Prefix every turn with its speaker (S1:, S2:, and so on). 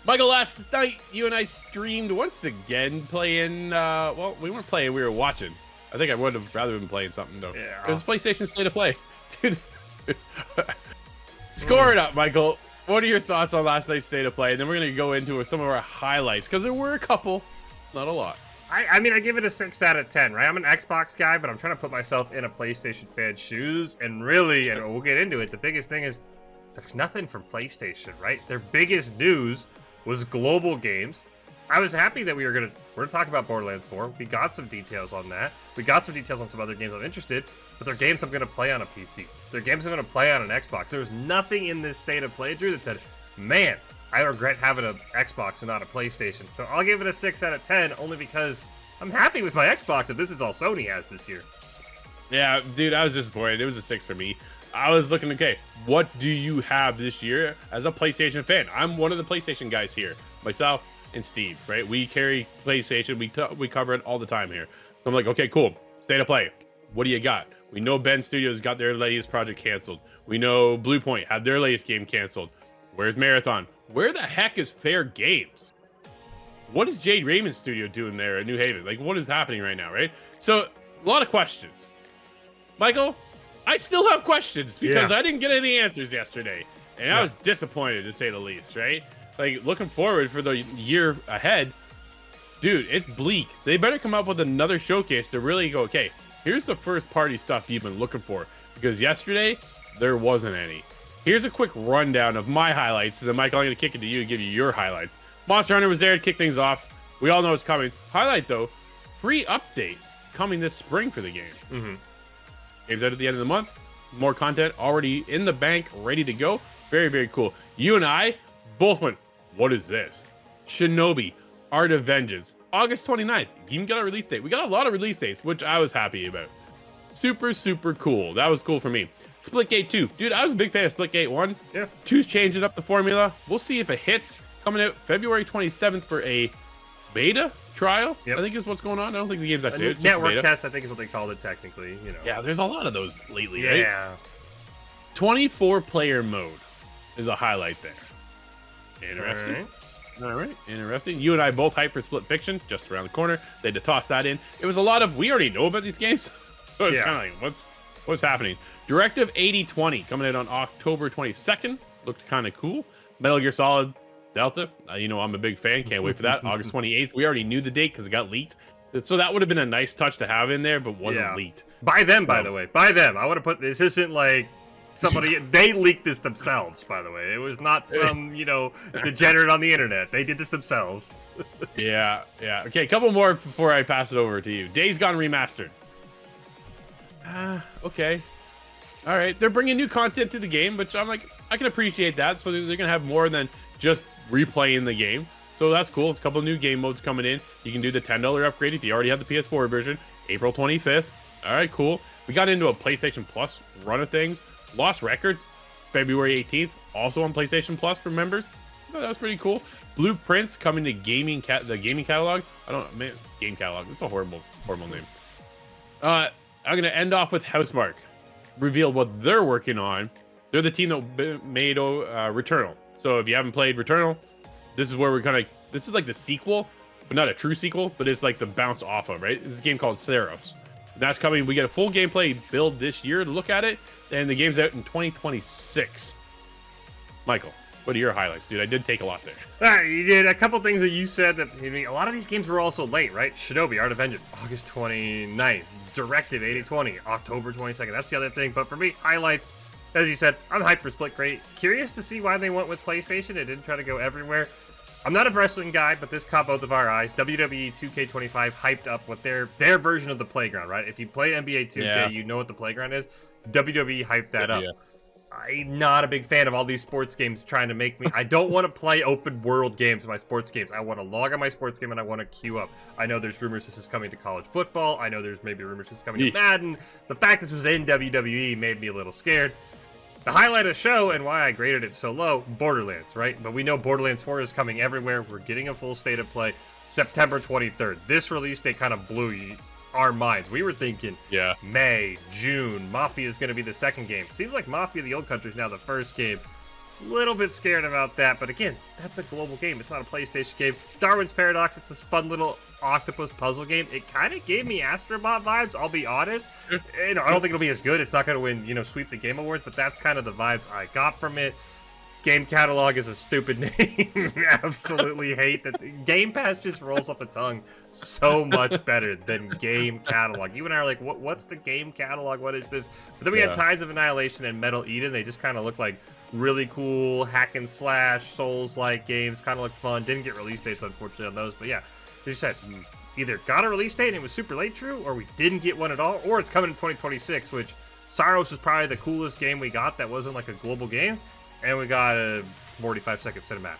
S1: Michael, last night you and I streamed once again playing, well, we weren't playing, we were watching. I think I would have rather been playing something though.
S2: Yeah.
S1: It was PlayStation State of Play. Dude. Score it up, Michael. What are your thoughts on last night's State of Play? And then we're going to go into some of our highlights, because there were a couple, not a lot.
S2: I mean, I give it a 6 out of 10, right? I'm an Xbox guy, but I'm trying to put myself in a PlayStation fan's shoes. And really, and we'll get into it, the biggest thing is there's nothing from PlayStation, right? Their biggest news was global games. I was happy that we're gonna talk about Borderlands 4. We got some details on that. We got some details on some other games I'm interested, but they're games I'm gonna play on a PC. They're games I'm gonna play on an Xbox. There was nothing in this State of Play, Drew, that said, man, I regret having an Xbox and not a PlayStation. So I'll give it a 6 out of 10, only because I'm happy with my Xbox if this is all Sony has this year.
S1: Yeah, dude, I was disappointed. It was a 6 for me. I was looking, okay, what do you have this year as a PlayStation fan? I'm one of the PlayStation guys here. Myself and Steve, right? We carry PlayStation. We cover it all the time here. So I'm like, okay, cool. State of Play. What do you got? We know Ben Studios got their latest project canceled. We know Blue Point had their latest game canceled. Where's Marathon? Where the heck is Fair Games? What is Jade Raymond's studio doing there at New Haven? Like, what is happening right now, right? So, a lot of questions. Michael, I still have questions because I didn't get any answers yesterday. And I was disappointed, to say the least, right? Like, looking forward for the year ahead, dude, it's bleak. They better come up with another showcase to really go, okay, here's the first party stuff you've been looking for. Because yesterday, there wasn't any. Here's a quick rundown of my highlights. And then, Michael, I'm going to kick it to you and give you your highlights. Monster Hunter was there to kick things off. We all know it's coming. Highlight, though, free update coming this spring for the game. Game's out at the end of the month. More content already in the bank, ready to go. Very, very cool. You and I both went, what is this? Shinobi, Art of Vengeance, August 29th. You even got a release date. We got a lot of release dates, which I was happy about. Super, super cool. That was cool for me. Splitgate 2. Dude, I was a big fan of Splitgate 1. Yeah. 2's changing up the formula. We'll see if it hits. Coming out February 27th for a beta trial, I think is what's going on. I don't think the game's actually out.
S2: Network test, I think is what they called it technically, you know.
S1: Yeah, there's a lot of those lately, right? 24-player mode is a highlight there. Interesting. All right, interesting. You and I both hyped for Split Fiction, just around the corner. They had to toss that in. It was a lot of, we already know about these games. So it's kind of like, what's happening? Directive 8020 coming out on October 22nd. Looked kind of cool. Metal Gear Solid Delta, you know I'm a big fan. Can't wait for that. August 28th. We already knew the date because it got leaked. So that would have been a nice touch to have in there if it wasn't leaked.
S2: By them, by the way. By them. I want to put, this isn't like somebody, they leaked this themselves, by the way. It was not some, you know, degenerate on the internet. They did this themselves.
S1: Yeah. Okay, a couple more before I pass it over to you. Days Gone Remastered. Okay. All right. They're bringing new content to the game, which I'm like, I can appreciate that. So they're going to have more than just replaying the game. So that's cool. A couple new game modes coming in. You can do the $10 upgrade if you already have the PS4 version. April 25th. All right, cool. We got into a PlayStation Plus run of things. Lost Records, February 18th. Also on PlayStation Plus for members. Oh, that was pretty cool. Blueprints coming to the gaming catalog. Game catalog. It's a horrible name. I'm going to end off with Housemarque. Reveal what they're working on. They're the team that made Returnal. So if you haven't played Returnal, this is where this is like the sequel, but not a true sequel, but it's like the bounce off of, right? It's a game called Theros. That's coming. We get a full gameplay build this year to look at it, and the game's out in 2026. Michael, what are your highlights, dude? I did take a lot there.
S2: You did a couple things that you said that, I mean, a lot of these games were also late, right? Shinobi, Art of Vengeance, August 29th. Directive 8020, October 22nd. That's the other thing. But for me, highlights, as you said, I'm hyped for Splitgate. Curious to see why they went with PlayStation. They didn't try to go everywhere. I'm not a wrestling guy, but this caught both of our eyes. WWE 2K25 hyped up with their version of the playground, right? If you play NBA 2K, you know what the playground is. WWE hyped that up. I'm not a big fan of all these sports games trying to make me. I don't want to play open world games in my sports games. I want to log on my sports game and I want to queue up. I know there's rumors this is coming to college football. I know there's maybe rumors this is coming to Madden. The fact this was in WWE made me a little scared. The highlight of the show and why I graded it so low, Borderlands, right? But we know Borderlands 4 is coming everywhere. We're getting a full state of play September 23rd. This release date kind of blew our minds. We were thinking May, June, Mafia is going to be the second game. Seems like Mafia the Old Country is now the first game. Little bit scared about that, but again, that's a global game. It's not a PlayStation game. Darwin's Paradox, it's this fun little octopus puzzle game. It kind of gave me Astrobot vibes, I'll be honest. I don't think it'll be as good. It's not going to win, sweep the Game Awards, but that's kind of the vibes I got from it. Game Catalog is a stupid name. Absolutely hate that. Game Pass just rolls off the tongue so much better than Game Catalog. You and I are like, what's the Game Catalog? What is this? But then we had Tides of Annihilation and Metal Eden. They just kind of look like really cool hack and slash Souls-like games. Kind of look fun. Didn't get release dates, unfortunately, on those. But yeah, they just said either got a release date and it was super late, true, or we didn't get one at all, or it's coming in 2026, which Saros was probably the coolest game we got that wasn't like a global game. And we got a 45-second cinematic.